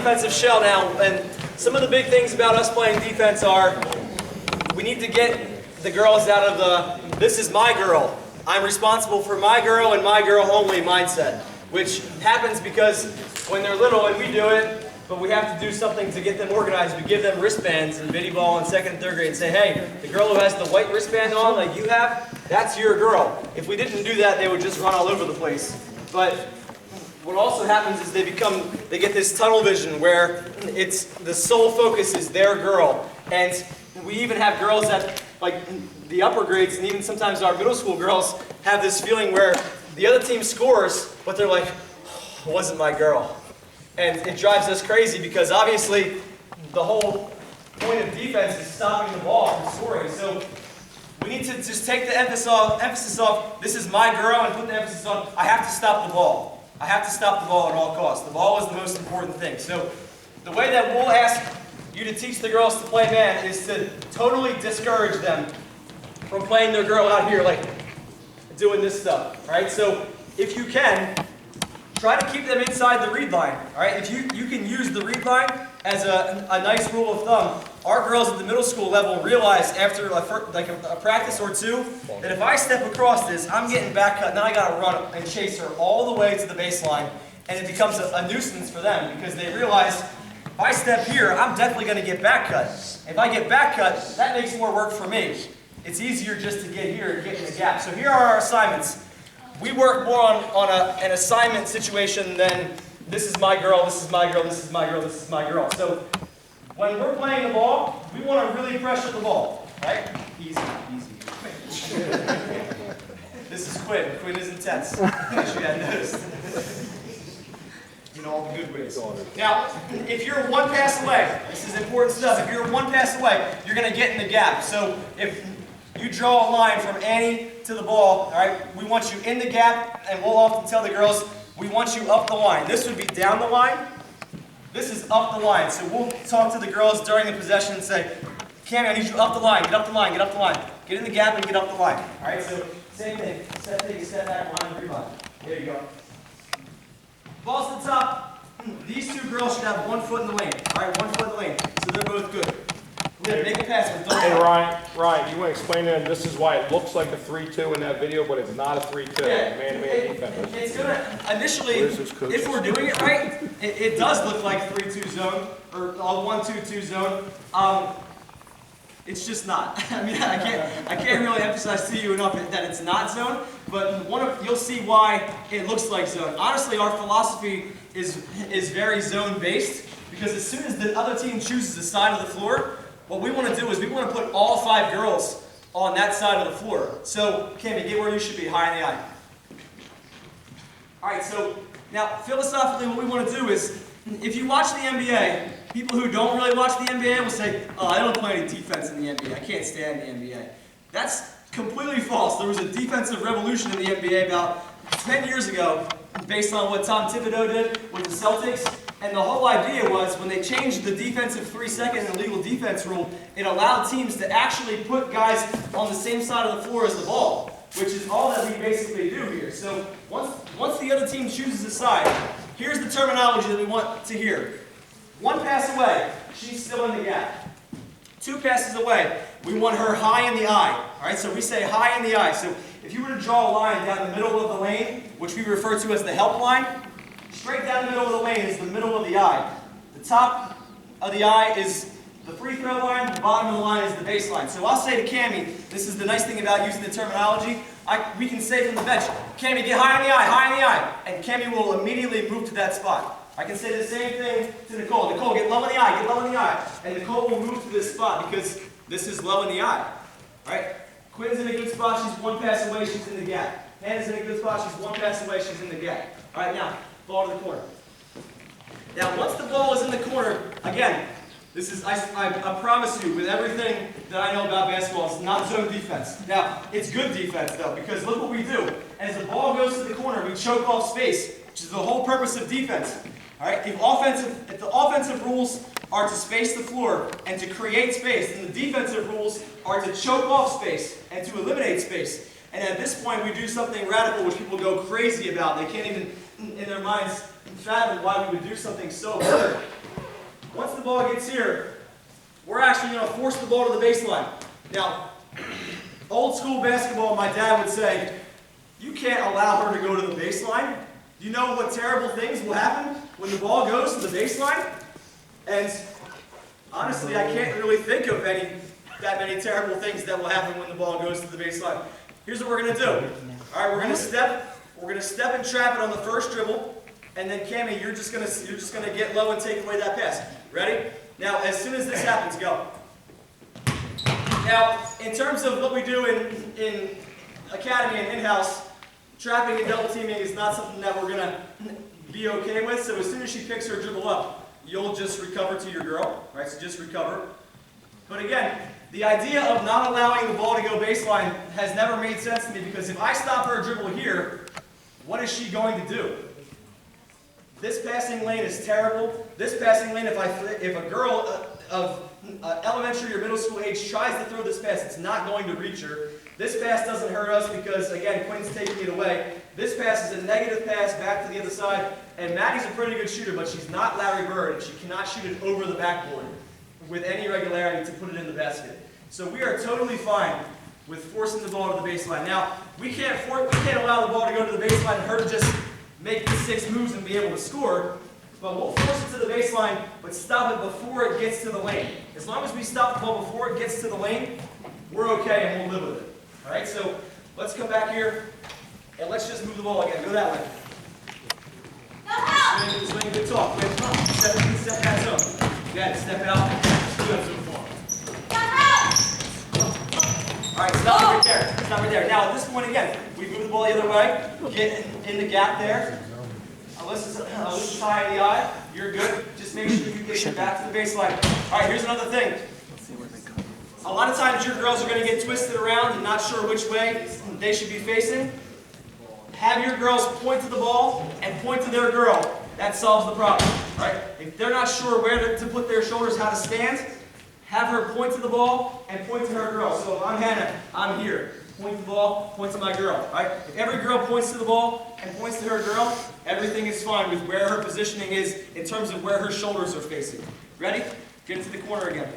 defensive shell now, and some of the big things about us playing defense are we need to get the girls out of the "this is my girl, I'm responsible for my girl and my girl only" mindset, which happens because when they're little and we do it, but we have to do something to get them organized. We give them wristbands in Biddy Ball in 2nd and 3rd grade and say, hey, the girl who has the white wristband on like you have, that's your girl. If we didn't do that, they would just run all over the place. But what also happens is they get this tunnel vision where it's the sole focus is their girl. And we even have girls that, like the upper grades, and even sometimes our middle school girls have this feeling where the other team scores, but they're like, oh, it wasn't my girl. And it drives us crazy because obviously the whole point of defense is stopping the ball from scoring. So we need to just take the emphasis off, this is my girl, and put the emphasis on, I have to stop the ball. I have to stop the ball at all costs. The ball is the most important thing. So the way that we'll ask you to teach the girls to play man is to totally discourage them from playing their girl out here, like doing this stuff, right? So if you can, try to keep them inside the read line, all right? If you can use the read line as a nice rule of thumb, our girls at the middle school level realize after like a practice or two that if I step across this, I'm getting back cut, and then I got to run and chase her all the way to the baseline, and it becomes a nuisance for them because they realize if I step here, I'm definitely going to get back cut. If I get back cut, that makes more work for me. It's easier just to get here and get in the gap. So here are our assignments. We work more on an assignment situation than this is my girl, this is my girl, this is my girl, this is my girl. So when we're playing the ball, we want to really pressure the ball, right? Easy, easy. This is Quinn. Quinn is intense. I'm sure you had noticed. You know all the good ways. Now, if you're one pass away, this is important stuff. If you're one pass away, you're going to get in the gap. So if you draw a line from Annie to the ball, all right? We want you in the gap, and we'll often tell the girls, we want you up the line. This would be down the line. This is up the line. So we'll talk to the girls during the possession and say, Cammy, I need you up the line, get up the line, get up the line. Get in the gap and get up the line. All right, so same thing. Step back, line, reline. There you go. Ball's at the top. These two girls should have 1 foot in the lane. All right, 1 foot in the lane. So they're both good. Make a pass, but don't. Hey Ryan, you want to explain to them this is why it looks like a 3-2 in that video, but it's not a 3-2. Yeah, Man-to-man defense. It's gonna initially, if we're doing it right, it does look like a 3-2 zone or a 1-2-2 zone. It's just not. I mean, I can't really emphasize to you enough that it's not zone. But you'll see why it looks like zone. Honestly, our philosophy is very zone based because as soon as the other team chooses a side of the floor, what we want to do is we want to put all 5 girls on that side of the floor. So, Cammy, get where you should be, high in the eye. All right, so now philosophically what we want to do is, if you watch the NBA, people who don't really watch the NBA will say, oh, I don't play any defense in the NBA. I can't stand the NBA. That's completely false. There was a defensive revolution in the NBA about 10 years ago based on what Tom Thibodeau did with the Celtics. And the whole idea was when they changed the defensive 3-second illegal defense rule, it allowed teams to actually put guys on the same side of the floor as the ball, which is all that we basically do here. So once the other team chooses a side, here's the terminology that we want to hear. 1 pass away, she's still in the gap. 2 passes away, we want her high in the eye. All right, so we say high in the eye. So if you were to draw a line down the middle of the lane, which we refer to as the help line, straight down the middle of the lane is the middle of the eye. The top of the eye is the free throw line, the bottom of the line is the baseline. So I'll say to Cammy, this is the nice thing about using the terminology, we can say from the bench, Cammy, get high in the eye, high in the eye. And Cammy will immediately move to that spot. I can say the same thing to Nicole. Nicole, get low in the eye, get low in the eye. And Nicole will move to this spot because this is low in the eye. All right? Quinn's in a good spot, she's 1 pass away, she's in the gap. Hannah's in a good spot, she's 1 pass away, she's in the gap. All right, now, ball to the corner. Now, once the ball is in the corner, again, this is, I promise you, with everything that I know about basketball, it's not zone defense. Now, it's good defense, though, because look what we do. As the ball goes to the corner, we choke off space, which is the whole purpose of defense. All right? If the offensive rules are to space the floor and to create space, then the defensive rules are to choke off space and to eliminate space. And at this point, we do something radical, which people go crazy about. They can't even, in their minds, fathom why we would do something so absurd. ball gets here, we're actually going to force the ball to the baseline. Now, old school basketball, my dad would say, you can't allow her to go to the baseline. You know what terrible things will happen when the ball goes to the baseline? And honestly, I can't really think of that many terrible things that will happen when the ball goes to the baseline. Here's what we're going to do. All right, we're going to step and trap it on the first dribble, and then Cammie, you're just going to get low and take away that pass. Ready? Now, as soon as this happens, go. Now, in terms of what we do in academy and in-house, trapping and double teaming is not something that we're going to be okay with. So as soon as she picks her dribble up, you'll just recover to your girl. Right? So just recover. But again, the idea of not allowing the ball to go baseline has never made sense to me, because if I stop her dribble here, what is she going to do? This passing lane is terrible. This passing lane, if a girl of elementary or middle school age tries to throw this pass, it's not going to reach her. This pass doesn't hurt us because, again, Quinn's taking it away. This pass is a negative pass back to the other side, and Maddie's a pretty good shooter, but she's not Larry Bird, and she cannot shoot it over the backboard with any regularity to put it in the basket. So we are totally fine with forcing the ball to the baseline. Now, we can't allow the ball to go to the baseline and her to just make the 6 moves and be able to score, but we'll force it to the baseline, but stop it before it gets to the lane. As long as we stop the ball before it gets to the lane, we're okay and we'll live with it. All right, so let's come back here and let's just move the ball again. Go that way. Swing, good talk. Good talk. Step that zone. Good, step out. Good. All right, stop right there. Stop right there. Now, at this point, again, we move the ball the other way. Get in the gap there. Alyssa's high in the eye. You're good. Just make sure you get your back to the baseline. All right, here's another thing. A lot of times your girls are going to get twisted around and not sure which way they should be facing. Have your girls point to the ball and point to their girl. That solves the problem. Right? If they're not sure where to put their shoulders, how to stand, have her point to the ball and point to her girl. So if I'm Hannah, I'm here. Point to the ball, point to my girl. Right? If every girl points to the ball and points to her girl, everything is fine with where her positioning is in terms of where her shoulders are facing. Ready? Get into the corner again.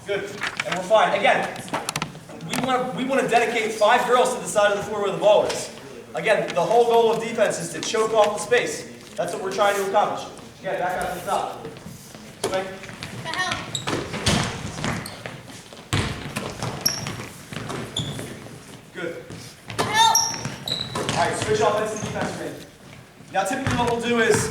Good. And we're fine. Again, we want to dedicate 5 girls to the side of the floor where the ball is. Again, the whole goal of defense is to choke off the space. That's what we're trying to accomplish. Again, back out to the top. Swing. Good. All right, switch offense and defense for me. Now, typically what we'll do is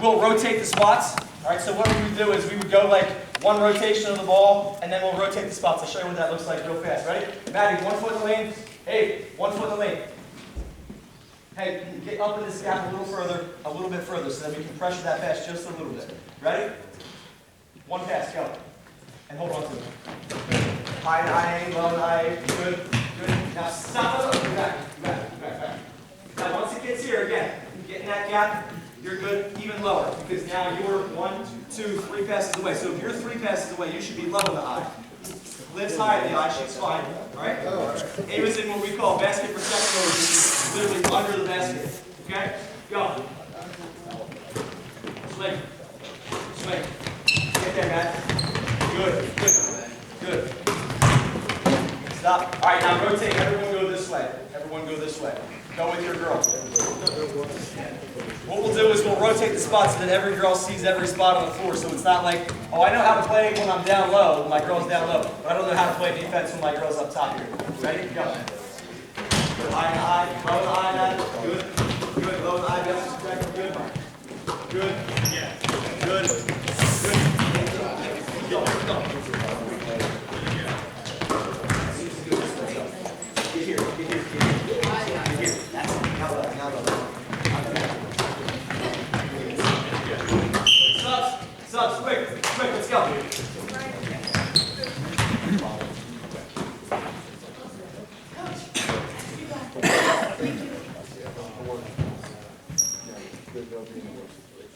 we'll rotate the spots. All right, so what we would do is we would go like one rotation of the ball, and then we'll rotate the spots. I'll show you what that looks like real fast. Ready? Maddie, 1 foot in the lane. Hey, 1 foot in the lane. Hey, get up in this gap a little bit further, so that we can pressure that pass just a little bit. Ready? 1 pass, go. And hold on to it. High and high, low and high. Good, good. Now stop it. Go back. Now once it gets here, again, get in that gap. You're good, even lower, because now you're 1, 2, 3 passes away. So if you're 3 passes away, you should be low in the eye. Liv's high in the eye, she's fine. All right? Ava's in what we call basket protection, which is literally under the basket. Okay? Go. Swing. Swing. Get there, Matt. Good. Stop. All right, now rotate. Everyone go this way. Go with your girl. What we'll do is we'll rotate the spots so that every girl sees every spot on the floor. So it's not like, oh, I know how to play when I'm down low, when my girl's down low, but I don't know how to play defense when my girl's up top here. Ready? Go. Good. High and high. Low and high, Matt. Good. Low and high. Good. Go. Get here. That's it. Now go. Subs, quick, let's go.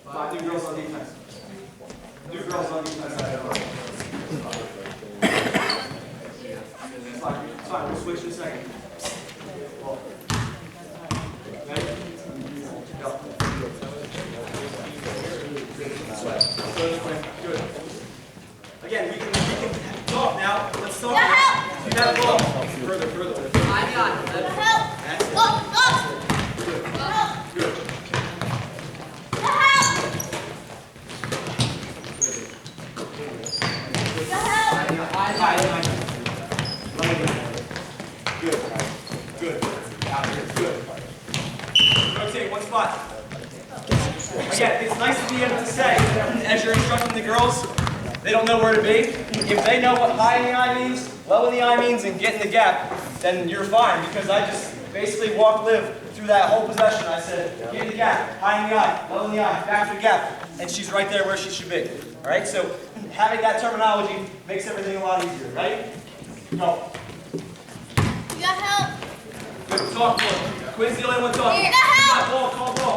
Five new girls on defense. It's fine, we'll switch in a second. Ready? Go. Good. Again, we can talk now. Let's talk. You have ball. Further. I got it. That's it. Good. Good. Good. Good. Rotate one spot. Again, it's nice to be able to say, as you're instructing the girls, they don't know where to be. If they know what high in the eye means, low in the eye means, and get in the gap, then you're fine, because I just basically walked Liv through that whole possession. I said, get in the gap, high in the eye, low in the eye, back to the gap, and she's right there where she should be. All right, so having that terminology makes everything a lot easier, right? Go. You got help. Good, talk more. Quinn's the only one talking. You got help. Ball, call ball.